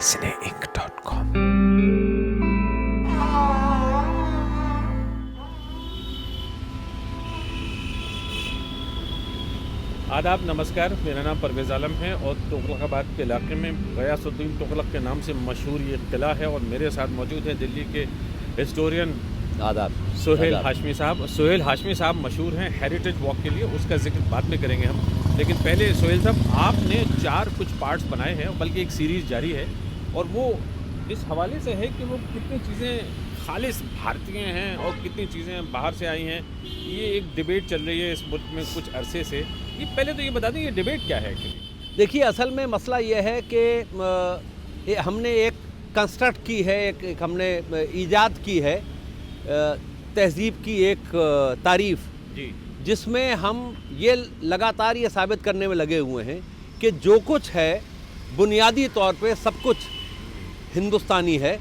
cineinc.com। आदाब, नमस्कार। मेरा नाम परवेज़ आलम है और तुगलकाबाद के इलाके में गयासुद्दीन तुगलक के नाम से मशहूर ये किला है और मेरे साथ मौजूद हैं दिल्ली के हिस्टोरियन आदाब सुहेल हाशमी साहब। सुहेल हाशमी साहब मशहूर हैं हेरिटेज वॉक के लिए, उसका जिक्र बाद में करेंगे हम। लेकिन पहले सुहेल साहब, आपने 4 कुछ पार्ट्स बनाए हैं, बल्कि एक सीरीज़ जारी है, और वो इस हवाले से है कि वो कितनी चीज़ें खालिस भारतीय हैं और कितनी चीज़ें बाहर से आई हैं। ये एक डिबेट चल रही है इस मुल्क में कुछ अरसे से। ये पहले तो ये बता दें, ये डिबेट क्या है एक्चुअली? देखिए, असल में मसला ये है कि हमने एक कंस्ट्रक्ट की है, एक हमने ईजाद की है तहज़ीब की एक तारीफ़ जी, जिसमें हम ये लगातार ये साबित करने में लगे हुए हैं कि जो कुछ है बुनियादी तौर पे सब कुछ हिंदुस्तानी है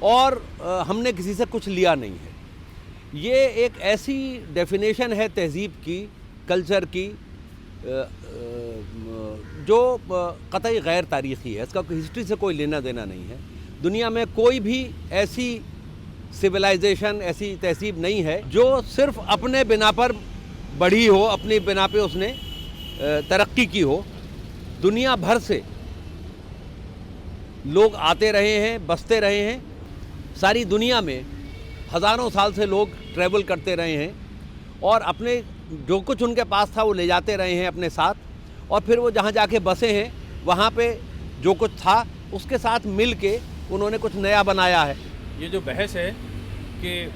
और हमने किसी से कुछ लिया नहीं है। ये एक ऐसी डेफिनेशन है तहज़ीब की, कल्चर की, जो कतई गैर तारीख़ी है। इसका हिस्ट्री से कोई लेना देना नहीं है। दुनिया में कोई भी ऐसी सिविलाइजेशन, ऐसी तहज़ीब नहीं है जो सिर्फ़ अपने बिना पर बढ़ी हो, अपनी बिना पे उसने तरक्की की हो। दुनिया भर से लोग आते रहे हैं, बसते रहे हैं। सारी दुनिया में हज़ारों साल से लोग ट्रैवल करते रहे हैं और अपने जो कुछ उनके पास था वो ले जाते रहे हैं अपने साथ, और फिर वो जहाँ जाके बसे हैं वहाँ पे जो कुछ था उसके साथ मिल के उन्होंने कुछ नया बनाया है। ये जो बहस है कि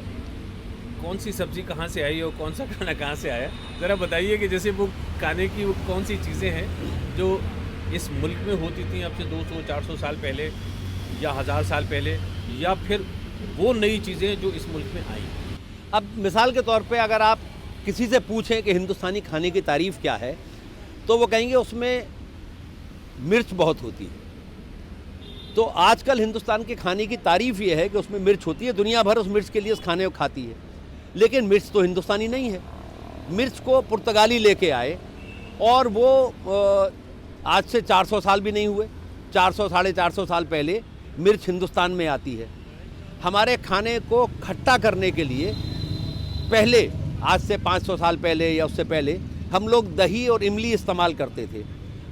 कौन सी सब्ज़ी कहाँ से आई और कौन सा खाना कहाँ से आया, ज़रा बताइए कि जैसे वो खाने की वो कौन सी चीज़ें हैं जो इस मुल्क में होती थी अब से 200-400 साल पहले या 1000 साल पहले, या फिर वो नई चीज़ें जो इस मुल्क में आई। अब मिसाल के तौर पे अगर आप किसी से पूछें कि हिंदुस्तानी खाने की तारीफ़ क्या है, तो वो कहेंगे उसमें मिर्च बहुत होती है। तो आजकल हिंदुस्तान के खाने की तारीफ़ ये है कि उसमें मिर्च होती है। दुनिया भर उस मिर्च के लिए उस खाने को खाती है, लेकिन मिर्च तो हिंदुस्तानी नहीं है। मिर्च को पुर्तगाली लेके आए और वो आज से 400 साल भी नहीं हुए, 400 साढ़े 400 साल पहले मिर्च हिंदुस्तान में आती है। हमारे खाने को खट्टा करने के लिए पहले, आज से 500 साल पहले या उससे पहले, हम लोग दही और इमली इस्तेमाल करते थे।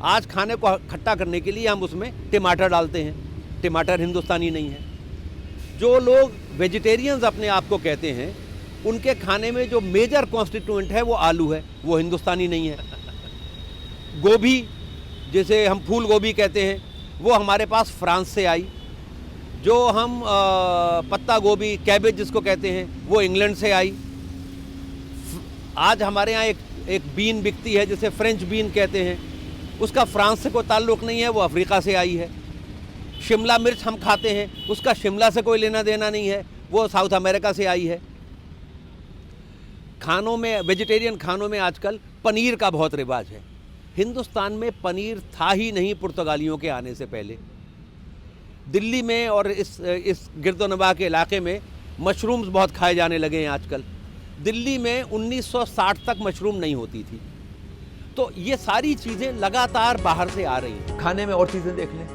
आज खाने को खट्टा करने के लिए हम उसमें टमाटर डालते हैं। टमाटर हिंदुस्तानी नहीं है। जो लोग वेजिटेरियंस अपने आप को कहते हैं, उनके खाने में जो मेजर कॉन्स्टिट्यूएंट है वो आलू है, वो हिंदुस्तानी नहीं है। गोभी, जिसे हम फूल गोभी कहते हैं, वो हमारे पास फ्रांस से आई। जो हम पत्ता गोभी, कैबेज जिसको कहते हैं, वो इंग्लैंड से आई। आज हमारे यहाँ एक बीन बिकती है जिसे फ्रेंच बीन कहते हैं, उसका फ्रांस से कोई ताल्लुक़ नहीं है, वो अफ्रीका से आई है। शिमला मिर्च हम खाते हैं, उसका शिमला से कोई लेना देना नहीं है, वो साउथ अमेरिका से आई है। खानों में, वेजिटेरियन खानों में आजकल पनीर का बहुत रिवाज है। हिंदुस्तान में पनीर था ही नहीं पुर्तगालियों के आने से पहले। दिल्ली में और इस गिरदोनवाह के इलाके में मशरूम्स बहुत खाए जाने लगे हैं आजकल। दिल्ली में 1960 तक मशरूम नहीं होती थी। तो ये सारी चीज़ें लगातार बाहर से आ रही हैं। खाने में और चीज़ें देख लें,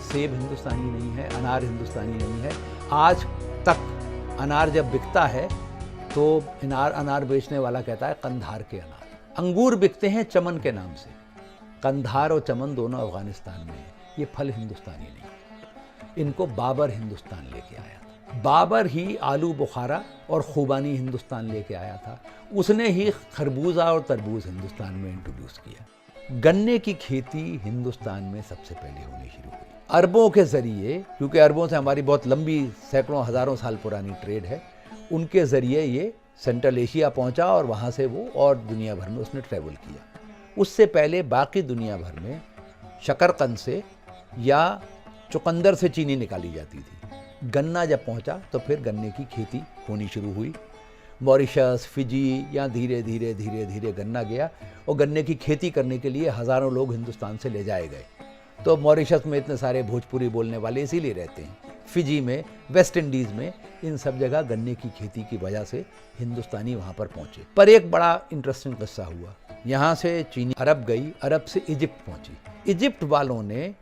सेब हिंदुस्तानी नहीं है, अनार हिंदुस्तानी नहीं है। आज तक अनार जब बिकता है तो अनार बेचने वाला कहता है कंधार के अनार। अंगूर बिकते हैं चमन के नाम से। कंधार और चमन दोनों अफगानिस्तान में है। ये फल हिंदुस्तानी नहीं है। इनको बाबर हिंदुस्तान लेके आया था। बाबर ही आलू बुखारा और खुबानी हिंदुस्तान लेके आया था। उसने ही खरबूजा और तरबूज हिंदुस्तान में इंट्रोड्यूस किया। गन्ने की खेती हिंदुस्तान में सबसे पहले होनी शुरू हुई अरबों के ज़रिए, क्योंकि अरबों से हमारी बहुत लंबी, सैकड़ों हज़ारों साल पुरानी ट्रेड है। उनके ज़रिए ये सेंट्रल एशिया पहुंचा और वहाँ से वो और दुनिया भर में उसने ट्रैवल किया। उससे पहले बाकी दुनिया भर में शकरकंद से या चुकंदर से चीनी निकाली जाती थी। गन्ना जब पहुंचा तो फिर गन्ने की खेती होनी शुरू हुई। मॉरिशस, फिजी, या धीरे धीरे धीरे धीरे गन्ना गया और गन्ने की खेती करने के लिए हज़ारों लोग हिंदुस्तान से ले जाए गए। तो मॉरिशस में इतने सारे भोजपुरी बोलने वाले इसीलिए रहते हैं। फिजी में, वेस्ट इंडीज़ में, इन सब जगह गन्ने की खेती की वजह से हिंदुस्तानी वहाँ पर पहुँचे। पर एक बड़ा इंटरेस्टिंग किस्सा हुआ। यहाँ से चीनी अरब गई, अरब से इजिप्ट पहुँची। इजिप्ट वालों ने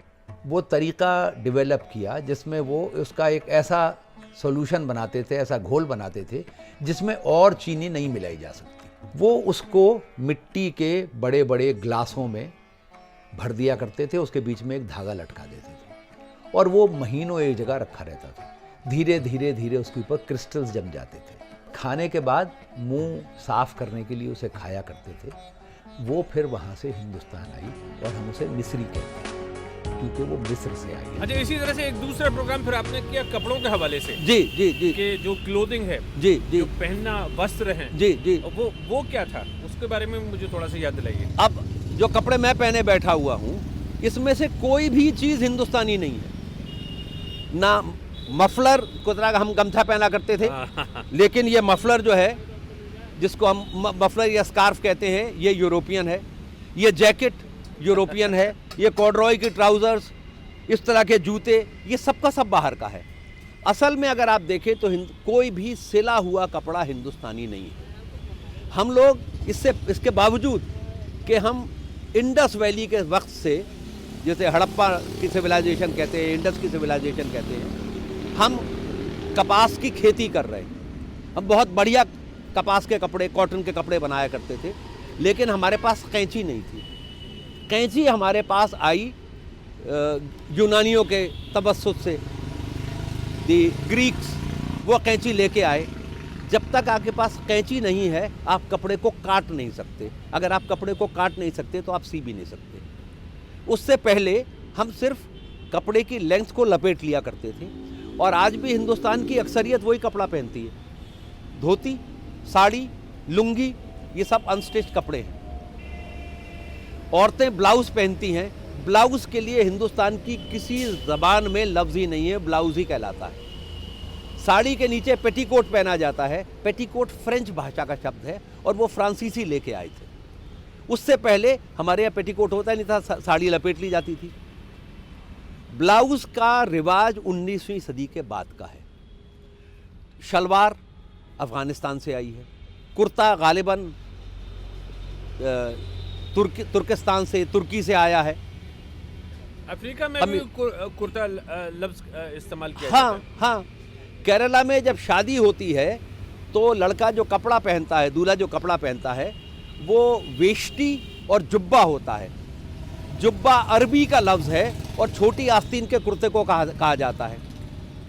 वो तरीका डेवलप किया जिसमें वो उसका एक ऐसा सॉल्यूशन बनाते थे, ऐसा घोल बनाते थे जिसमें और चीनी नहीं मिलाई जा सकती। वो उसको मिट्टी के बड़े बड़े ग्लासों में भर दिया करते थे, उसके बीच में एक धागा लटका देते थे और वो महीनों एक जगह रखा रहता था। धीरे धीरे धीरे उसके ऊपर क्रिस्टल्स जम जाते थे। खाने के बाद मुंह साफ करने के लिए उसे खाया करते थे। वो फिर वहाँ से हिंदुस्तान आई और हम उसे मिस्री कहते हैं क्योंकि वो मिस्र से आई है। अच्छा, इसी तरह से एक दूसरा प्रोग्राम फिर आपने किया कपड़ों के हवाले से। जी जी जी कि जो क्लोथिंग है, जी जी जो पहनना वस्त्र हैं, जी जी। वो क्या था, उसके बारे में मुझे थोड़ा सा याद दिलाइए। अब जो कपड़े मैं पहने बैठा हुआ हूँ, इसमें से कोई भी चीज़ हिंदुस्तानी नहीं है। ना मफलर, को तरह का हम गमछा पहना करते थे, लेकिन ये मफलर जो है, जिसको हम मफलर या स्कार्फ कहते हैं, ये यूरोपियन है। ये जैकेट यूरोपियन है। ये कॉर्डरॉय की ट्राउज़र्स, इस तरह के जूते, ये सब का सब बाहर का है। असल में अगर आप देखें तो कोई भी सिला हुआ कपड़ा हिंदुस्तानी नहीं है। हम लोग इसके बावजूद कि हम इंडस वैली के वक्त से, जैसे हड़प्पा की सिविलाइजेशन कहते हैं, इंडस की सिविलाइजेशन कहते हैं, हम कपास की खेती कर रहे हैं। हम बहुत बढ़िया कपास के कपड़े, कॉटन के कपड़े बनाया करते थे, लेकिन हमारे पास कैंची नहीं थी। कैंची हमारे पास आई यूनानियों के तबस्सुत से। दी ग्रीक्स वो कैंची लेके आए। जब तक आपके पास कैंची नहीं है, आप कपड़े को काट नहीं सकते। अगर आप कपड़े को काट नहीं सकते तो आप सी भी नहीं सकते। उससे पहले हम सिर्फ कपड़े की लेंथ को लपेट लिया करते थे। और आज भी हिंदुस्तान की अक्सरियत वही कपड़ा पहनती है। धोती, साड़ी, लुंगी, ये सब अनस्टिच्ड कपड़े हैं। औरतें ब्लाउज पहनती हैं। ब्लाउज के लिए हिंदुस्तान की किसी ज़बान में लफ्ज़ ही नहीं है, ब्लाउज ही कहलाता है। साड़ी के नीचे पेटीकोट पहना जाता है। पेटीकोट फ्रेंच भाषा का शब्द है और वो फ्रांसीसी लेके आए थे। उससे पहले हमारे यहाँ पेटीकोट होता नहीं था, साड़ी लपेट ली जाती थी। ब्लाउज का रिवाज 19वीं सदी के बाद का है। शलवार अफ़गानिस्तान से आई है। कुर्ता गालिबन तुर्किस्तान से, तुर्की से आया है। अफ्रीका में भी कुर्ता लफ्ज़ इस्तेमाल किया हाँ जाता है। हाँ। केरला में जब शादी होती है तो लड़का जो कपड़ा पहनता है, दूल्हा जो कपड़ा पहनता है, वो वेष्टी और जुब्बा होता है। जुब्बा अरबी का लफ्ज़ है और छोटी आस्तीन के कुर्ते को कहा जाता है।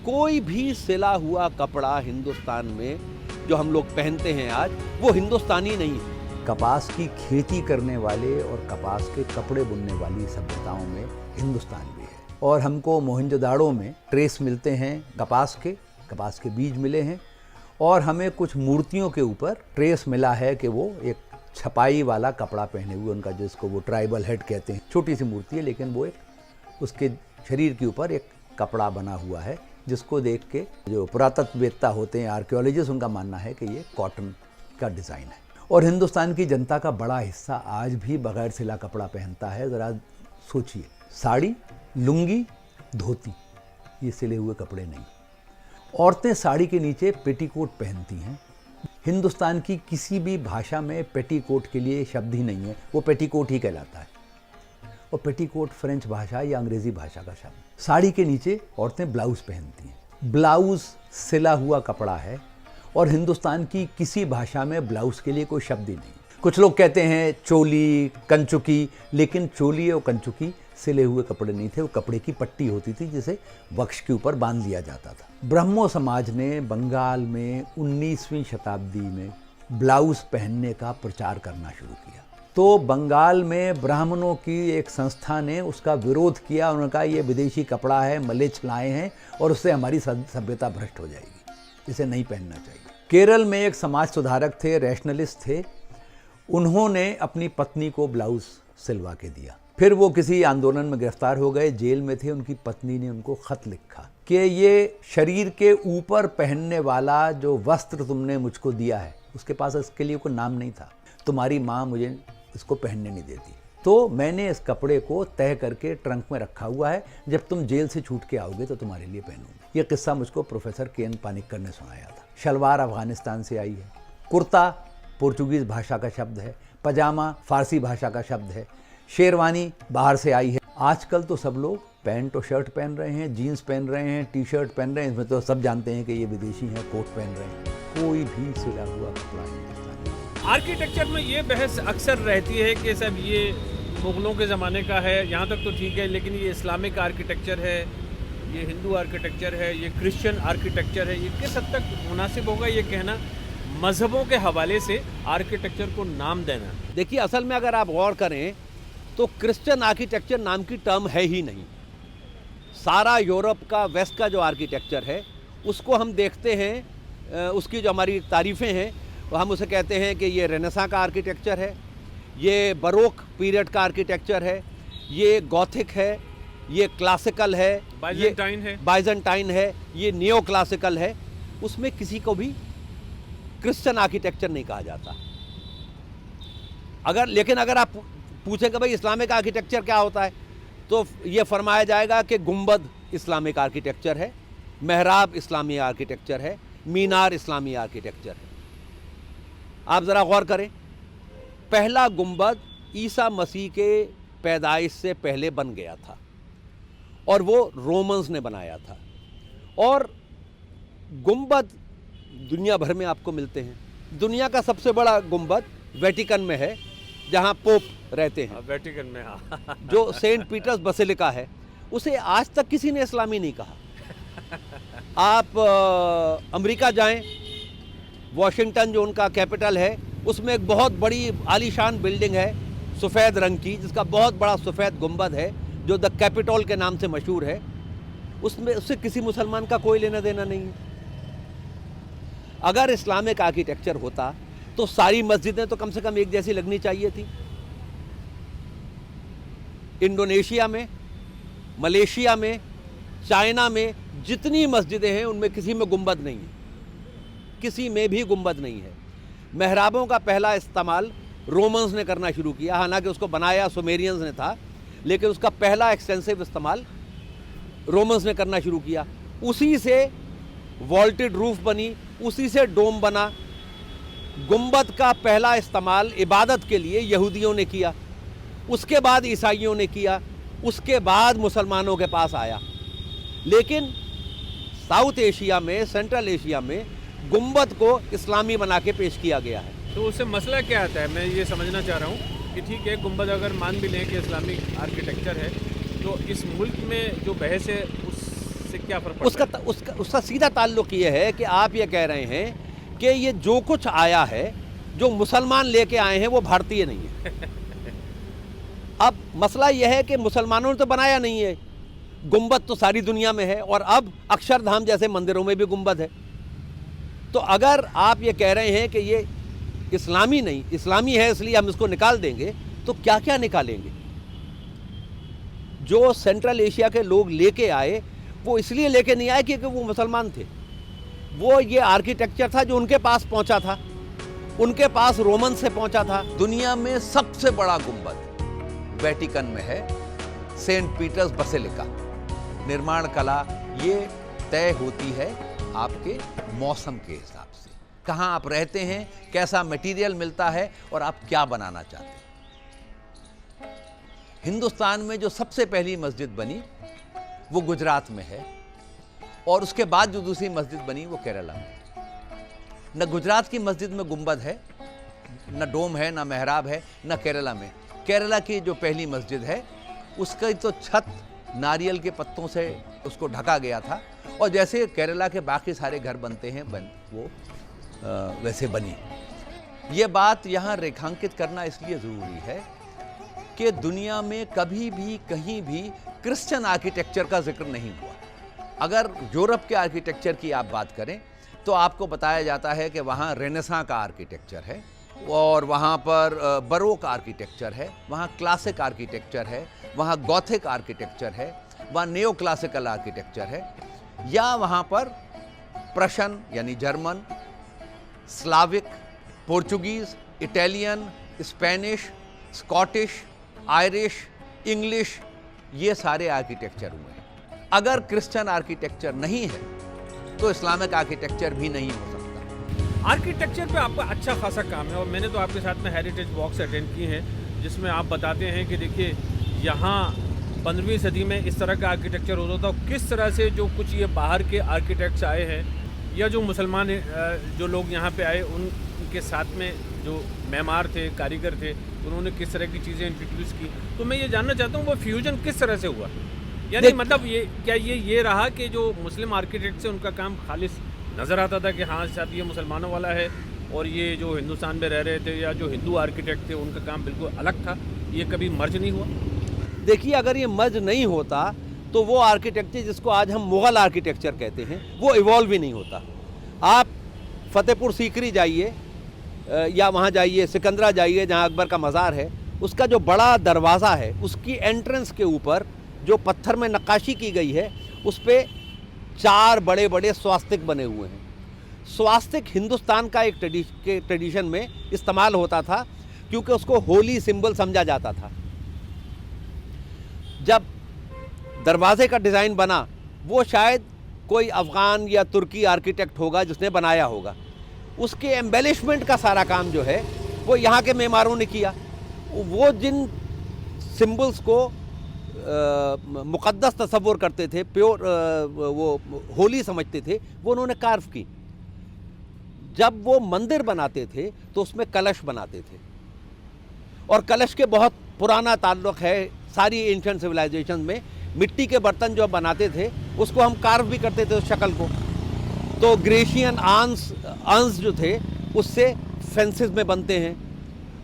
कोई भी सिला हुआ कपड़ा हिंदुस्तान में जो हम लोग पहनते हैं आज, वो हिंदुस्तानी नहीं है। कपास की खेती करने वाले और कपास के कपड़े बुनने वाली सभ्यताओं में हिंदुस्तान भी है। और हमको मोहनजोदाड़ो में ट्रेस मिलते हैं कपास के बीज मिले हैं। और हमें कुछ मूर्तियों के ऊपर ट्रेस मिला है कि वो एक छपाई वाला कपड़ा पहने हुए, उनका जिसको वो ट्राइबल हेड कहते हैं, छोटी सी मूर्ति है, लेकिन वो एक उसके शरीर के ऊपर एक कपड़ा बना हुआ है, जिसको देख के जो पुरातत्ववेत्ता होते हैं, आर्कियोलॉजिस्ट, उनका मानना है कि ये कॉटन का डिज़ाइन है। और हिंदुस्तान की जनता का बड़ा हिस्सा आज भी बगैर सिला कपड़ा पहनता है। ज़रा सोचिए, साड़ी, लुंगी, धोती, ये सिले हुए कपड़े नहीं। औरतें साड़ी के नीचे पेटीकोट पहनती हैं। हिंदुस्तान की किसी भी भाषा में पेटीकोट के लिए शब्द ही नहीं है, वो पेटीकोट ही कहलाता है। और पेटीकोट फ्रेंच भाषा या अंग्रेज़ी भाषा का शब्द। साड़ी के नीचे औरतें ब्लाउज़ पहनती हैं। ब्लाउज़ सिला हुआ कपड़ा है और हिंदुस्तान की किसी भाषा में ब्लाउज़ के लिए कोई शब्द ही नहीं। कुछ लोग कहते हैं चोली, कंचुकी, लेकिन चोली और कंचुकी सिले हुए कपड़े नहीं थे, वो कपड़े की पट्टी होती थी जिसे वक्ष के ऊपर बांध लिया जाता था। ब्रह्मो समाज ने बंगाल में 19वीं शताब्दी में ब्लाउज़ पहनने का प्रचार करना शुरू किया। तो बंगाल में ब्राह्मणों की एक संस्था ने उसका विरोध किया। उन्होंने कहा ये विदेशी कपड़ा है, मलेच्छ लाए हैं और उससे हमारी सभ्यता भ्रष्ट हो जाएगी, इसे नहीं पहनना चाहिए। केरल में एक समाज सुधारक थे, रैशनलिस्ट थे, उन्होंने अपनी पत्नी को ब्लाउज़ सिलवा के दिया। फिर वो किसी आंदोलन में गिरफ्तार हो गए, जेल में थे। उनकी पत्नी ने उनको खत लिखा कि ये शरीर के ऊपर पहनने वाला जो वस्त्र तुमने मुझको दिया है, उसके पास इसके लिए कोई नाम नहीं था, तुम्हारी माँ मुझे इसको पहनने नहीं देती, तो मैंने इस कपड़े को तय करके ट्रंक में रखा हुआ है, जब तुम जेल से छूट के आओगे तो तुम्हारे लिए पहनूंगी। ये किस्सा मुझको प्रोफेसर के.एन. पानिक्कर ने सुनाया था। शलवार अफगानिस्तान से आई है। कुर्ता पोर्चुगीज़ भाषा का शब्द है। पजामा फारसी भाषा का शब्द है। शेरवानी बाहर से आई है। आजकल तो सब लोग पैंट और शर्ट पहन रहे हैं, जीन्स पहन रहे हैं, टी शर्ट पहन रहे हैं, इसमें तो सब जानते हैं कि ये विदेशी हैं, कोट पहन रहे हैं। कोई भी सिला हुआ कपड़ा हिंदुस्तानी। आर्किटेक्चर में ये बहस अक्सर रहती है कि सब ये मुग़लों के ज़माने का है, यहाँ तक तो ठीक है, लेकिन ये इस्लामिक आर्किटेक्चर है, ये हिंदू आर्किटेक्चर है, ये क्रिश्चियन आर्किटेक्चर है। ये किस हद तक मुनासिब होगा ये कहना मज़हबों के हवाले से आर्किटेक्चर को नाम देना? देखिए, असल में अगर आप गौर करें तो क्रिश्चियन आर्किटेक्चर नाम की टर्म है ही नहीं। सारा यूरोप का, वेस्ट का जो आर्किटेक्चर है उसको हम देखते हैं, उसकी जो हमारी तारीफ़ें हैं वो हम उसे कहते हैं कि ये रेनेसां का आर्किटेक्चर है, ये बरोक पीरियड का आर्किटेक्चर है, ये गॉथिक है, ये क्लासिकल है, बाइजेंटाइन है, ये नियो क्लासिकल है। उसमें किसी को भी क्रिश्चियन आर्किटेक्चर नहीं कहा जाता। लेकिन अगर आप पूछें कि भाई इस्लामिक आर्किटेक्चर क्या होता है, तो ये फरमाया जाएगा कि गुंबद इस्लामिक आर्किटेक्चर है, मेहराब इस्लामी आर्किटेक्चर है, मीनार इस्लामी आर्किटेक्चर है। आप ज़रा गौर करें, पहला गुंबद ईसा मसीह के पैदाइश से पहले बन गया था और वो रोमन्स ने बनाया था। और गुंबद दुनिया भर में आपको मिलते हैं। दुनिया का सबसे बड़ा गुंबद वेटिकन में है, जहाँ पोप रहते हैं। वेटिकन में, हाँ। जो सेंट पीटर्स बसिलिका है, उसे आज तक किसी ने इस्लामी नहीं कहा। आप अमेरिका जाएं, वॉशिंगटन जो उनका कैपिटल है, उसमें एक बहुत बड़ी आलीशान बिल्डिंग है सफ़ेद रंग की, जिसका बहुत बड़ा सफ़ेद गुंबद है जो द कैपिटॉल के नाम से मशहूर है। उससे किसी मुसलमान का कोई लेना देना नहीं है। अगर इस्लामिक आर्किटेक्चर होता तो सारी मस्जिदें तो कम से कम एक जैसी लगनी चाहिए थी। इंडोनेशिया में, मलेशिया में, चाइना में जितनी मस्जिदें हैं उनमें किसी में गुंबद नहीं है, किसी में भी गुंबद नहीं है। मेहराबों का पहला इस्तेमाल रोमन्स ने करना शुरू किया, हालांकि उसको बनाया सुमेरियंस ने था, लेकिन उसका पहला एक्सटेंसिव इस्तेमाल रोमन्स ने करना शुरू किया। उसी से वॉल्टेड रूफ बनी, उसी से डोम बना। गुंबद का पहला इस्तेमाल इबादत के लिए यहूदियों ने किया, उसके बाद ईसाइयों ने किया, उसके बाद मुसलमानों के पास आया। लेकिन साउथ एशिया में, सेंट्रल एशिया में गुंबद को इस्लामी बना के पेश किया गया है। तो उससे मसला क्या आता है? मैं ये समझना चाह रहा हूँ कि ठीक है, गुंबद अगर मान भी लें कि इस्लामिक आर्किटेक्चर है, तो इस मुल्क में जो बहस है उससे क्या फ़र्क पड़ता है? उसका सीधा ताल्लुक ये है कि आप ये कह रहे हैं कि ये जो कुछ आया है, जो मुसलमान लेके आए हैं, वो भारतीय नहीं है। अब मसला यह है कि मुसलमानों ने तो बनाया नहीं है, गुंबद तो सारी दुनिया में है, और अब अक्षरधाम जैसे मंदिरों में भी गुंबद है। तो अगर आप ये कह रहे हैं कि ये इस्लामी नहीं, इस्लामी है इसलिए हम इसको निकाल देंगे, तो क्या क्या निकालेंगे? जो सेंट्रल एशिया के लोग लेके आए, वो इसलिए लेके नहीं आए क्योंकि वो मुसलमान थे। वो ये आर्किटेक्चर था जो उनके पास पहुंचा था, उनके पास रोमन से पहुंचा था। दुनिया में सबसे बड़ा गुंबद वेटिकन में है, सेंट पीटर्स बसिलिका। निर्माण कला ये तय होती है आपके मौसम के हिसाब से, कहाँ आप रहते हैं, कैसा मटेरियल मिलता है और आप क्या बनाना चाहते हैं। हिंदुस्तान में जो सबसे पहली मस्जिद बनी वो गुजरात में है, और उसके बाद जो दूसरी मस्जिद बनी वो केरला में। न गुजरात की मस्जिद में गुंबद है, न डोम है, न मेहराब है, न केरला में। केरला की जो पहली मस्जिद है उसकी तो छत नारियल के पत्तों से उसको ढका गया था, और जैसे केरला के बाकी सारे घर बनते हैं वो वैसे बनी। ये बात यहाँ रेखांकित करना इसलिए ज़रूरी है कि दुनिया में कभी भी कहीं भी क्रिश्चियन आर्किटेक्चर का जिक्र नहीं हुआ। अगर यूरोप के आर्किटेक्चर की आप बात करें तो आपको बताया जाता है कि वहाँ रेनेसां का आर्किटेक्चर है, और वहाँ पर बरोक आर्किटेक्चर है, वहाँ क्लासिक आर्किटेक्चर है, वहाँ गॉथिक आर्किटेक्चर है, वहाँ नियो क्लासिकल आर्किटेक्चर है, या वहाँ पर प्रशन यानी German, Slavic, Portuguese, Italian, Spanish, Scottish, Irish, English, ये सारे आर्किटेक्चर हुए हैं। अगर क्रिश्चियन आर्किटेक्चर नहीं है तो इस्लामिक आर्किटेक्चर भी नहीं हो सकता। आर्किटेक्चर पे आपका अच्छा खासा काम है, और मैंने तो आपके साथ में हेरिटेज वॉक्स अटेंड की हैं जिसमें आप बताते हैं कि देखिए यहाँ 15वीं सदी में इस तरह का आर्किटेक्चर होता था, किस तरह से जो कुछ ये बाहर के आर्किटेक्ट्स आए हैं या जो मुसलमान जो लोग यहाँ पे आए उनके साथ में जो मेमार थे, कारीगर थे, उन्होंने किस तरह की चीज़ें इंट्रोड्यूस की। तो मैं ये जानना चाहता हूँ वो फ्यूजन किस तरह से हुआ, यानी मतलब ये क्या ये रहा कि जो मुस्लिम आर्किटेक्ट थे उनका काम खालिस नज़र आता था कि हाँ शायद ये मुसलमानों वाला है, और ये जो हिंदुस्तान में रह रहे थे या जो हिंदू आर्किटेक्ट थे उनका काम बिल्कुल अलग था, ये कभी मर्ज नहीं हुआ? देखिए, अगर ये मर्ज नहीं होता तो वो आर्किटेक्चर जिसको आज हम मुग़ल आर्किटेक्चर कहते हैं वो इवॉल्व ही नहीं होता। आप फतेहपुर सीकरी जाइए या वहाँ जाइए, सिकंदरा जाइए जहाँ अकबर का मज़ार है, उसका जो बड़ा दरवाज़ा है उसकी एंट्रेंस के ऊपर जो पत्थर में नक्काशी की गई है उस पर 4 बड़े बड़े स्वास्तिक बने हुए हैं। स्वास्तिक हिंदुस्तान का एक ट्रेडिशन में इस्तेमाल होता था क्योंकि उसको होली सिंबल समझा जाता था। जब दरवाजे का डिज़ाइन बना वो शायद कोई अफ़गान या तुर्की आर्किटेक्ट होगा जिसने बनाया होगा, उसके एम्बेलिशमेंट का सारा काम जो है वो यहाँ के मेमारों ने किया। वो जिन सिंबल्स को मुक़द्दस तसव्वुर करते थे, प्योर वो होली समझते थे, वो उन्होंने कार्व की। जब वो मंदिर बनाते थे तो उसमें कलश बनाते थे, और कलश के बहुत पुराना ताल्लुक़ है सारी एंशिएंट सिविलाइजेशन में। मिट्टी के बर्तन जो बनाते थे उसको हम कार्व भी करते थे उस शक्ल को। तो ग्रेशियन आंस जो थे उससे फेंसेस में बनते हैं।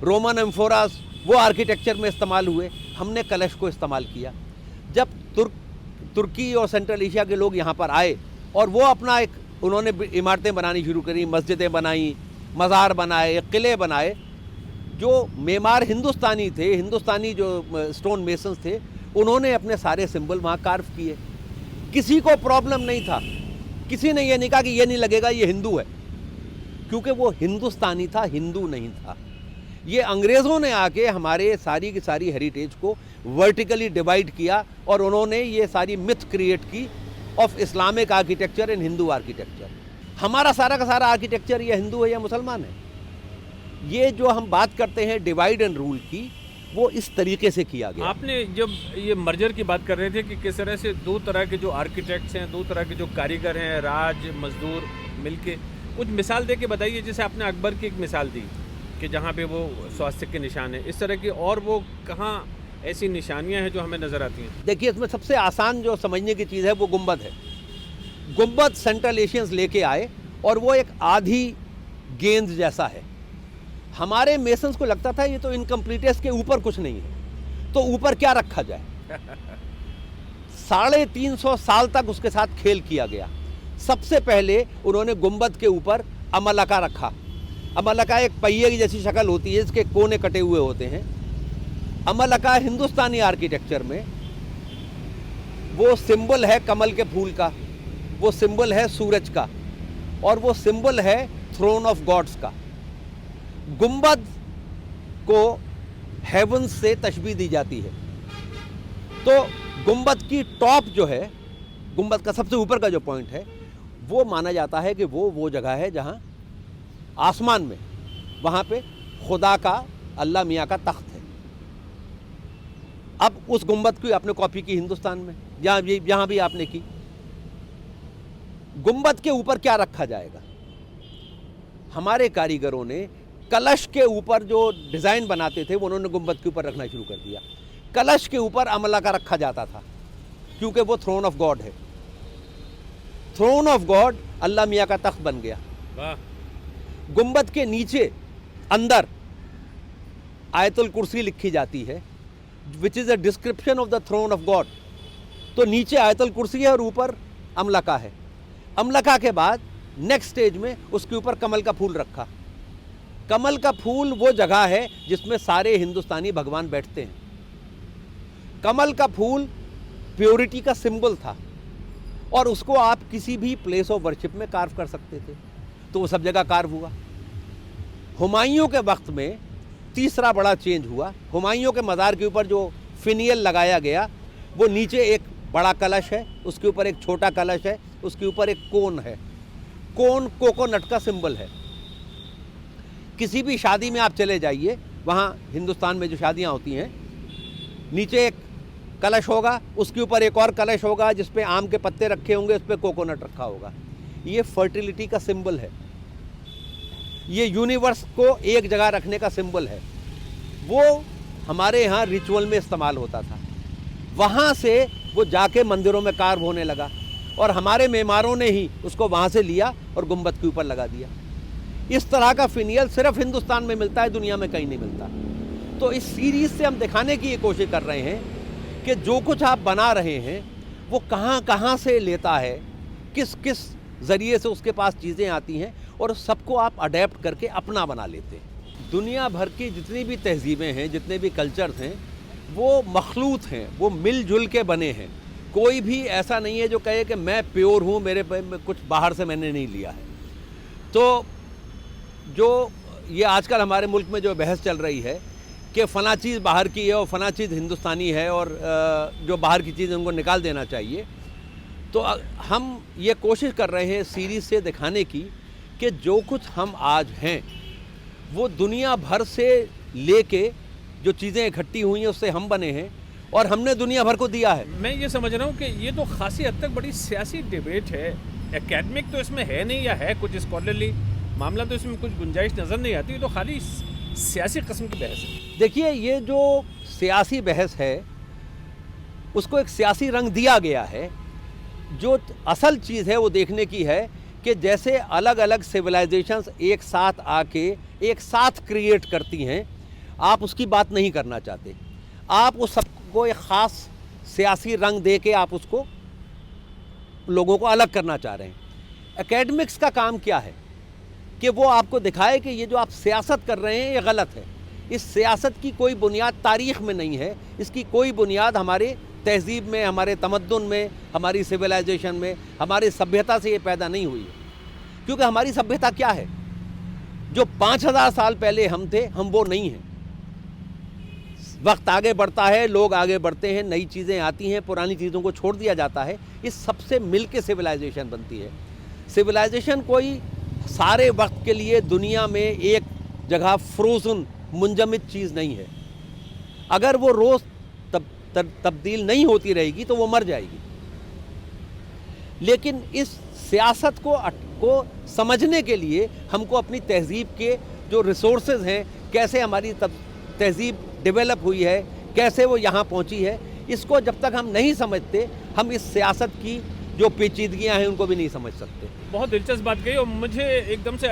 रोमन एम्फोरास वो आर्किटेक्चर में इस्तेमाल हुए, हमने कलश को इस्तेमाल किया। जब तुर्की और सेंट्रल एशिया के लोग यहाँ पर आए और वो अपना एक उन्होंने इमारतें बनानी शुरू करी, मस्जिदें बनाई, मज़ार बनाए, किले बनाए। जो मेमार हिंदुस्तानी थे, हिंदुस्तानी जो स्टोन मेसन्स थे, उन्होंने अपने सारे सिंबल वहाँ कार्व किए। किसी को प्रॉब्लम नहीं था, किसी ने ये नहीं कहा कि ये नहीं लगेगा ये हिंदू है, क्योंकि वो हिंदुस्तानी था, हिंदू नहीं था। ये अंग्रेज़ों ने आके हमारे सारी की सारी हेरिटेज को वर्टिकली डिवाइड किया और उन्होंने ये सारी मिथ क्रिएट की of Islamic architecture and Hindu architecture. हमारा सारा का सारा आर्किटेक्चर ये हिंदू है या मुसलमान है। ये जो हम बात करते हैं डिवाइड एंड रूल की, वो इस तरीके से किया गया। आपने जब ये मर्जर की बात कर रहे थे कि किस तरह से 2 तरह के जो आर्किटेक्ट्स हैं, 2 तरह के जो कारीगर हैं, राज मजदूर मिलके, कुछ मिसाल दे के बताइए। जैसे आपने अकबर की एक मिसाल दी कि जहाँ पे वो स्वास्तिक के निशान हैं, इस तरह की और वो कहाँ ऐसी निशानियाँ हैं जो हमें नज़र आती हैं? देखिए, इसमें सबसे आसान जो समझने की चीज़ है वो गुंबद है। गुंबद सेंट्रल एशियंस लेके आए और वो एक आधी गेंद जैसा है। हमारे मेसन्स को लगता था ये तो इनकम्प्लीटेस्ट के ऊपर कुछ नहीं है, तो ऊपर क्या रखा जाए। 350 साल तक उसके साथ खेल किया गया। सबसे पहले उन्होंने गुंबद के ऊपर अमलका रखा। अमलका एक पहिए की जैसी शक्ल होती है, इसके कोने कटे हुए होते हैं। अमलका हिंदुस्तानी आर्किटेक्चर में वो सिंबल है कमल के फूल का, वो सिंबल है सूरज का, और वो सिंबल है थ्रोन ऑफ गॉड्स का। गुंबद को हेवंस से तशबीह दी जाती है। तो गुंबद की टॉप जो है, गुंबद का सबसे ऊपर का जो पॉइंट है, वो माना जाता है कि वो जगह है जहाँ आसमान में, वहाँ पे खुदा का, अल्लाह मियाँ का तख्त है। अब उस गुंबद की आपने कॉपी की हिंदुस्तान में, यहाँ भी आपने की। गुंबद के ऊपर क्या रखा जाएगा? हमारे कारीगरों ने कलश के ऊपर जो डिज़ाइन बनाते थे वो उन्होंने गुंबद के ऊपर रखना शुरू कर दिया। कलश के ऊपर अमला का रखा जाता था क्योंकि वो थ्रोन ऑफ गॉड है। थ्रोन ऑफ गॉड अल्लाह मियाँ का तख्त बन गया। गुंबद के नीचे अंदर आयतुल कुर्सी लिखी जाती है, which is a description of the throne of God. तो नीचे आयतुल कुर्सी है और ऊपर अमलका है। अमलका के बाद नेक्स्ट स्टेज में उसके ऊपर कमल का फूल रखा। कमल का फूल वो जगह है जिसमें सारे हिंदुस्तानी भगवान बैठते हैं। कमल का फूल प्योरिटी का सिंबल था और उसको आप किसी भी प्लेस ऑफ वर्शिप में कार्व कर सकते थे, तो वो सब जगह कार्व हुआ। हुमायूं के वक्त में तीसरा बड़ा चेंज हुआ। हुमायूं के मज़ार के ऊपर जो फिनियल लगाया गया, वो नीचे एक बड़ा कलश है, उसके ऊपर एक छोटा कलश है, उसके ऊपर एक कोन है। कोन कोकोनट का सिंबल है। किसी भी शादी में आप चले जाइए, वहाँ हिंदुस्तान में जो शादियाँ होती हैं, नीचे एक कलश होगा, उसके ऊपर एक और कलश होगा जिस पे आम के पत्ते रखे होंगे, उस पे कोकोनट रखा होगा। ये फर्टिलिटी का सिंबल है, ये यूनिवर्स को एक जगह रखने का सिंबल है। वो हमारे यहाँ रिचुअल में इस्तेमाल होता था, वहाँ से वो जाके मंदिरों में कार्व होने लगा और हमारे मेमारों ने ही उसको वहाँ से लिया और गुंबद के ऊपर लगा दिया। इस तरह का फिनियल सिर्फ हिंदुस्तान में मिलता है, दुनिया में कहीं नहीं मिलता। तो इस सीरीज़ से हम दिखाने की ये कोशिश कर रहे हैं कि जो कुछ आप बना रहे हैं वो कहाँ कहाँ से लेता है, किस किस ज़रिए से उसके पास चीज़ें आती हैं और सबको आप अडेप्ट करके अपना बना लेते हैं। दुनिया भर की जितनी भी तहजीबें हैं, जितने भी कल्चर्स हैं, वो मखलूत हैं, वो मिलजुल के बने हैं। कोई भी ऐसा नहीं है जो कहे कि मैं प्योर हूँ, मेरे कुछ बाहर से मैंने नहीं लिया है। तो जो ये आजकल हमारे मुल्क में जो बहस चल रही है कि फ़लाँ चीज़ बाहर की है और फ़लाँ चीज़ हिंदुस्तानी है और जो बाहर की चीज़ उनको निकाल देना चाहिए, तो हम ये कोशिश कर रहे हैं सीरीज़ से दिखाने की कि जो कुछ हम आज हैं वो दुनिया भर से लेके जो चीज़ें इकट्ठी हुई हैं उससे हम बने हैं और हमने दुनिया भर को दिया है। मैं ये समझ रहा हूँ कि ये तो खासी हद तक बड़ी सियासी डिबेट है, एकेडमिक तो इसमें है नहीं, या है कुछ स्कॉलरली मामला, तो इसमें कुछ गुंजाइश नज़र नहीं आती, तो खाली सियासी किस्म की बहस है। देखिए, ये जो सियासी बहस है उसको एक सियासी रंग दिया गया है। जो असल चीज़ है वो देखने की है कि जैसे अलग अलग सिविलाइजेशंस एक साथ आके एक साथ क्रिएट करती हैं, आप उसकी बात नहीं करना चाहते। आप उस सबको एक ख़ास सियासी रंग दे के आप उसको लोगों को अलग करना चाह रहे हैं। एकेडमिक्स का काम क्या है कि वो आपको दिखाए कि ये जो आप सियासत कर रहे हैं ये गलत है। इस सियासत की कोई बुनियाद तारीख़ में नहीं है, इसकी कोई बुनियाद हमारे तहज़ीब में, हमारे तमद्दुन में, हमारी सिविलाइजेशन में, हमारी सभ्यता से ये पैदा नहीं हुई है। क्योंकि हमारी सभ्यता क्या है, जो 5000 साल पहले हम थे, हम वो नहीं हैं। वक्त आगे बढ़ता है, लोग आगे बढ़ते हैं, नई चीज़ें आती हैं, पुरानी चीज़ों को छोड़ दिया जाता है। इस सबसे मिल के सिविलाइजेशन बनती है। सिविलाइजेशन कोई सारे वक्त के लिए दुनिया में एक जगह फ्रोज़न मुंजमद चीज़ नहीं है। अगर वो रोज़ तब्दील नहीं होती रहेगी तो वो मर जाएगी। लेकिन इस सियासत को समझने के लिए हमको अपनी तहज़ीब के जो रिसोर्सेज हैं, कैसे हमारी तहज़ीब डेवलप हुई है, कैसे वो यहाँ पहुँची है, इसको जब तक हम नहीं समझते हम इस सियासत की जो पेचीदगियाँ हैं उनको भी नहीं समझ सकते। बहुत दिलचस्प बात कही और मुझे एकदम से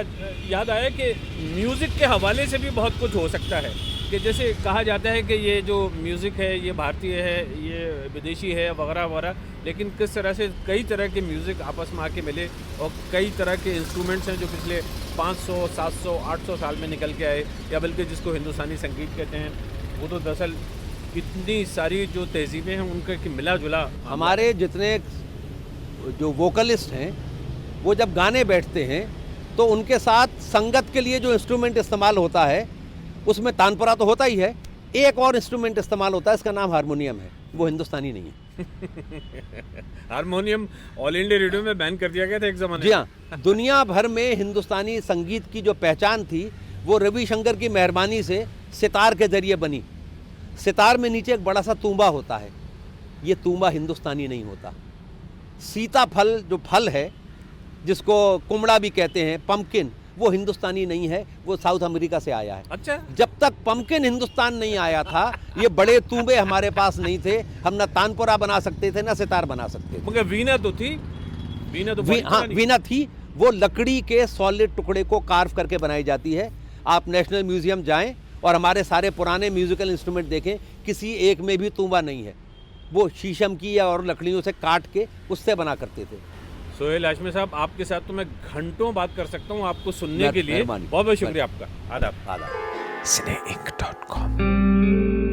याद आया कि म्यूज़िक के हवाले से भी बहुत कुछ हो सकता है। कि जैसे कहा जाता है कि ये जो म्यूज़िक है ये भारतीय है, ये विदेशी है, वगैरह वगैरह, लेकिन किस तरह से कई तरह के म्यूज़िक आपस में आके मिले और कई तरह के इंस्ट्रूमेंट्स हैं जो पिछले 500, 700, 800 साल में निकल के आए, या बल्कि जिसको हिंदुस्तानी संगीत कहते हैं, वो तो दरअसल इतनी सारी जो तहजीबें हैं उनका मिला जुला। हमारे जितने जो वोकलिस्ट हैं वो जब गाने बैठते हैं तो उनके साथ संगत के लिए जो इंस्ट्रूमेंट इस्तेमाल होता है उसमें तानपुरा तो होता ही है, एक और इंस्ट्रूमेंट इस्तेमाल होता है, इसका नाम हारमोनियम है। वो हिंदुस्तानी नहीं है। हारमोनियम ऑल इंडिया रेडियो में बैन कर दिया गया था एक ज़माने। जी हाँ, दुनिया भर में हिंदुस्तानी संगीत की जो पहचान थी वो रविशंकर की मेहरबानी से सितार के ज़रिए बनी। सितार में नीचे एक बड़ा सा तूंबा होता है, ये तूंबा हिंदुस्तानी नहीं होता। सीताफल जो फल है, जिसको कुमड़ा भी कहते हैं, पम्पकिन, वो हिंदुस्तानी नहीं है, वो साउथ अमेरिका से आया है। अच्छा, जब तक पम्पकिन हिंदुस्तान नहीं आया था, ये बड़े तूंबे हमारे पास नहीं थे, हम ना तानपुरा बना सकते थे ना सितार बना सकते थे। मगर वीणा तो थी, वीणा तो हाँ, वीणा थी। वो लकड़ी के सॉलिड टुकड़े को कार्व करके बनाई जाती है। आप नेशनल म्यूजियम जाएं और हमारे सारे पुराने म्यूजिकल इंस्ट्रूमेंट देखें, किसी एक में भी तूंबा नहीं है। वो शीशम की या और लकड़ियों से काट के उससे बना करते थे। सोहेल हाशमी साहब, आपके साथ तो मैं घंटों बात कर सकता हूँ आपको सुनने के लिए। मेहरबानी। बहुत बहुत शुक्रिया आपका। आदाब। आदाब। cineinc.com